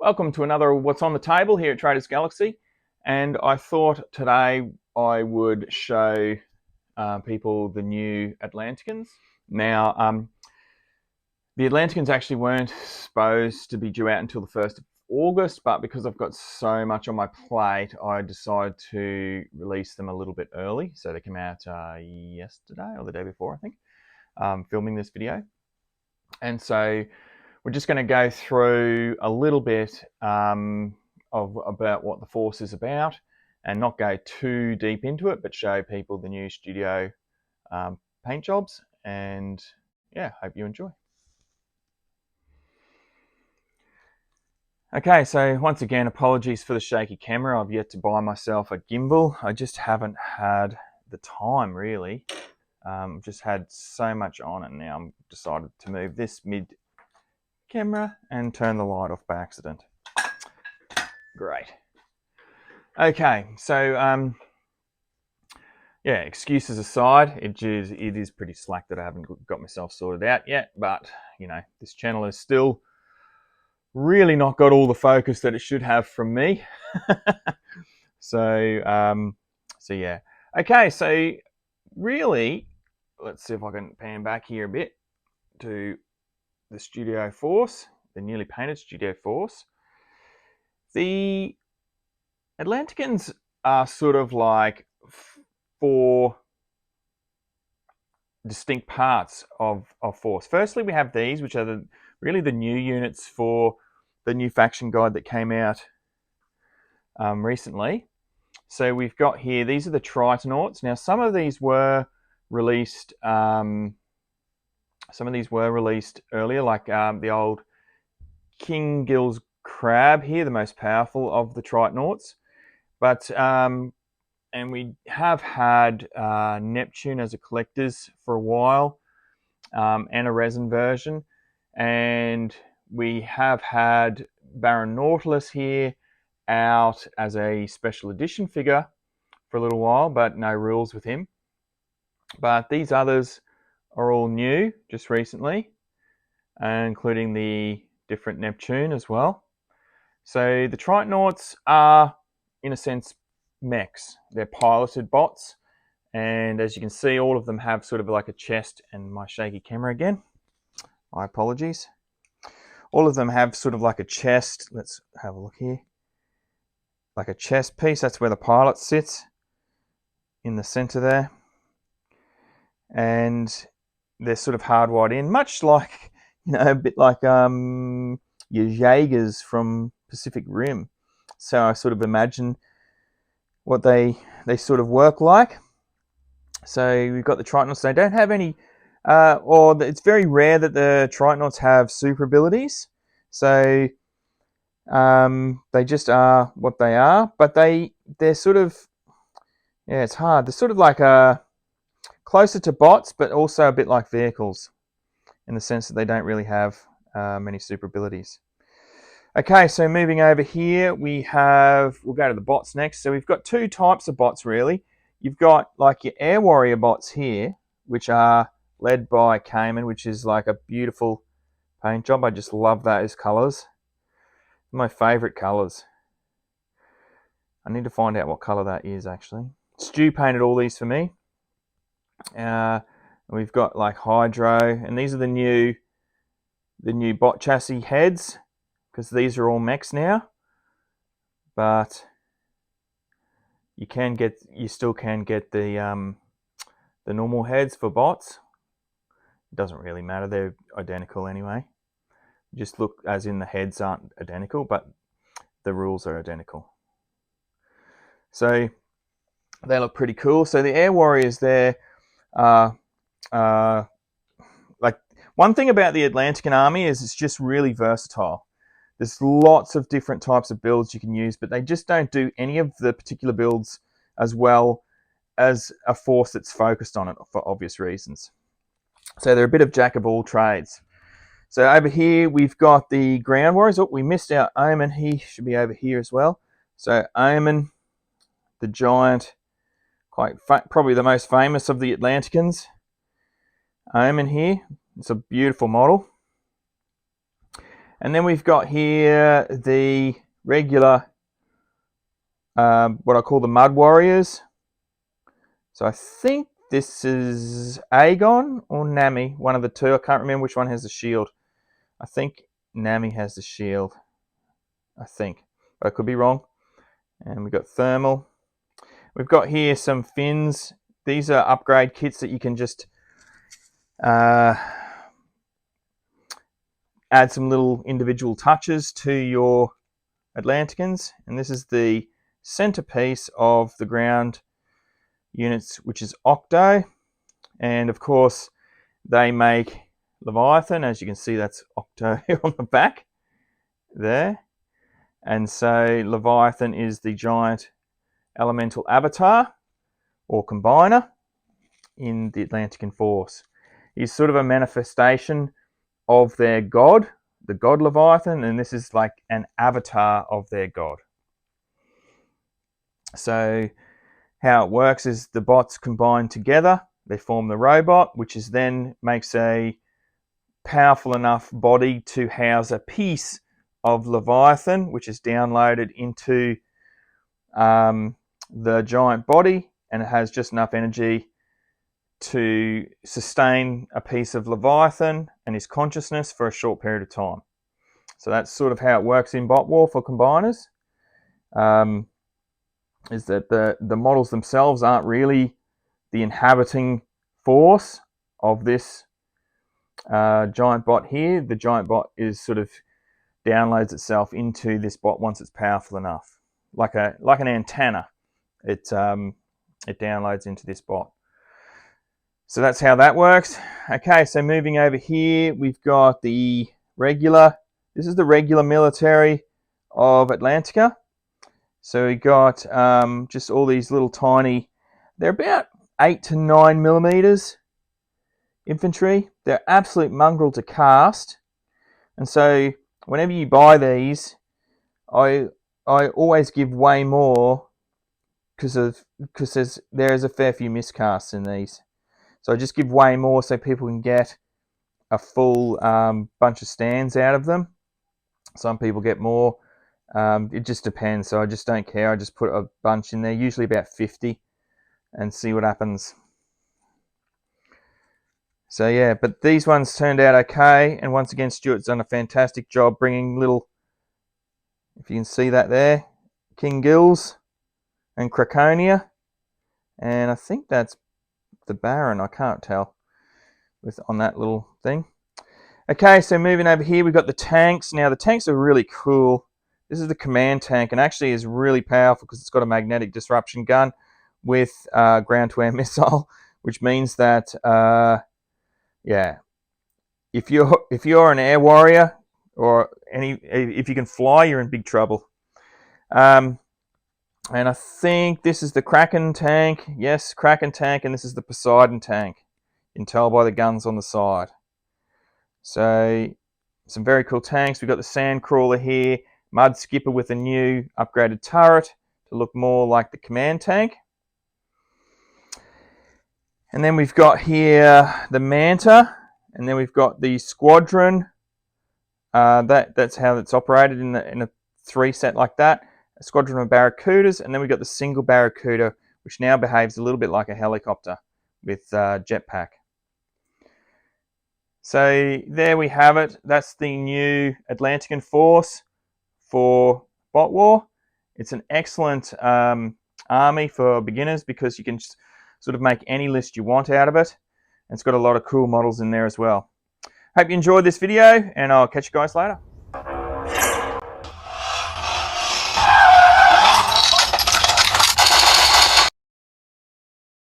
Welcome to another What's on the Table here at Traders Galaxy, and I thought today I would show people the new Atlanticans. Now, the Atlanticans actually weren't supposed to be due out until the 1st of August, but because I've got so much on my plate, I decided to release them a little bit early. So they came out yesterday or the day before, I think, filming this video. And so we're just going to go through a little bit about what the Force is about and not go too deep into it, but show people the new studio paint jobs. And yeah, hope you enjoy. Okay, so once again, apologies for the shaky camera. I've yet to buy myself a gimbal. I just haven't had the time, really. I've just had so much on, and now I'm decided to move this mid-camera and turn the light off by accident. Great. Okay, so yeah, excuses aside, it is pretty slack that I haven't got myself sorted out yet, but you know, this channel has still really not got all the focus that it should have from me. So yeah. Okay, so really, let's see if I can pan back here a bit to the Studio Force, the newly painted Studio Force. The Atlanticans are sort of like four distinct parts of Force. Firstly, we have these, which are really the new units for the new faction guide that came out recently. So we've got here, these are the Tritonauts. Now, some of these were released earlier, like the old King Gill's Crab here, the most powerful of the Tritonauts. But and we have had Neptune as a collector's for a while, and a resin version, and we have had Baron Nautilus here out as a special edition figure for a little while, but no rules with him. But these others are all new just recently, including the different Neptune as well. So the Tritonauts are, in a sense, mechs. They're piloted bots, and as you can see, all of them have sort of like a chest, and my shaky camera again, my apologies. All of them have sort of like a chest. Let's have a look here. Like a chest piece, that's where the pilot sits, in the center there. And they're sort of hardwired in, much like, you know, a bit like your Jaegers from Pacific Rim. So I sort of imagine what they sort of work like. So we've got the Tritonauts. They don't have any, or it's very rare that the Tritonauts have super abilities. So they just are what they are. But they're sort of, yeah, it's hard. They're sort of like closer to bots, but also a bit like vehicles, in the sense that they don't really have many super abilities. Okay, so moving over here, we'll go to the bots next. So we've got two types of bots, really. You've got like your Air Warrior bots here, which are led by Cayman, which is like a beautiful paint job. I just love those colors. My favorite colors. I need to find out what color that is, actually. Stu painted all these for me. We've got like Hydro, and these are the new bot chassis heads, because these are all mechs now. But you still can get the normal heads for bots. It doesn't really matter, they're identical anyway. Just look as in the heads aren't identical, but the rules are identical. So they look pretty cool. So the Air Warriors there, like, one thing about the Atlantican army is it's just really versatile. There's lots of different types of builds you can use, but they just don't do any of the particular builds as well as a force that's focused on it, for obvious reasons. So they're a bit of jack of all trades. So over here we've got the Ground Warriors. Oh, we missed out Omen. He should be over here as well. So Omen, the giant, probably the most famous of the Atlanticans. Omen here. It's a beautiful model. And then we've got here the regular, what I call the Mud Warriors. So I think this is Aegon or Nami, one of the two. I can't remember which one has the shield. I think Nami has the shield. I think, but I could be wrong. And we've got thermal. We've got here some fins. These are upgrade kits that you can just add some little individual touches to your Atlanticans. And this is the centerpiece of the ground units, which is Octo. And of course, they make Leviathan. As you can see, that's Octo on the back there. And so Leviathan is the giant elemental avatar or combiner in the Atlantican Force. He's sort of a manifestation of their god, the god Leviathan, and this is like an avatar of their god. So how it works is the bots combine together, they form the robot, which is then makes a powerful enough body to house a piece of Leviathan, which is downloaded into the giant body, and it has just enough energy to sustain a piece of Leviathan and his consciousness for a short period of time. So that's sort of how it works in Bot War for combiners. Is that the models themselves aren't really the inhabiting force of this giant bot here. The giant bot is sort of downloads itself into this bot once it's powerful enough, like an antenna. It downloads into this bot. So that's how that works. Okay, so moving over here, we've got the regular. This is the regular military of Atlantica. So we got just all these little tiny. They're about 8 to 9 millimeters infantry. They're absolute mongrel to cast, and so whenever you buy these, I always give way more because there's a fair few miscasts in these. So I just give way more so people can get a full bunch of stands out of them. Some people get more. It just depends. So I just don't care. I just put a bunch in there, usually about 50, and see what happens. So yeah, but these ones turned out okay. And once again, Stuart's done a fantastic job bringing little, if you can see that there, King Gills and Krakonia. And I think that's the Baron, I can't tell on that little thing. Okay, so moving over here, we've got the tanks. Now the tanks are really cool. This is the command tank, and actually is really powerful because it's got a magnetic disruption gun with ground-to-air missile, which means that yeah, if you're an air warrior or if you can fly, you're in big trouble. And I think this is the Kraken tank. Yes, Kraken tank, and this is the Poseidon tank. You can tell by the guns on the side. So, some very cool tanks. We've got the Sandcrawler here, Mud Skipper with a new upgraded turret to look more like the command tank. And then we've got here the Manta, and then we've got the Squadron. That's how it's operated in a 3 set like that. A squadron of Barracudas, and then we've got the single Barracuda, which now behaves a little bit like a helicopter with jetpack. So there we have it. That's the new Atlantican Force for Bot War. It's an excellent army for beginners because you can sort of make any list you want out of it. And it's got a lot of cool models in there as well. Hope you enjoyed this video, and I'll catch you guys later.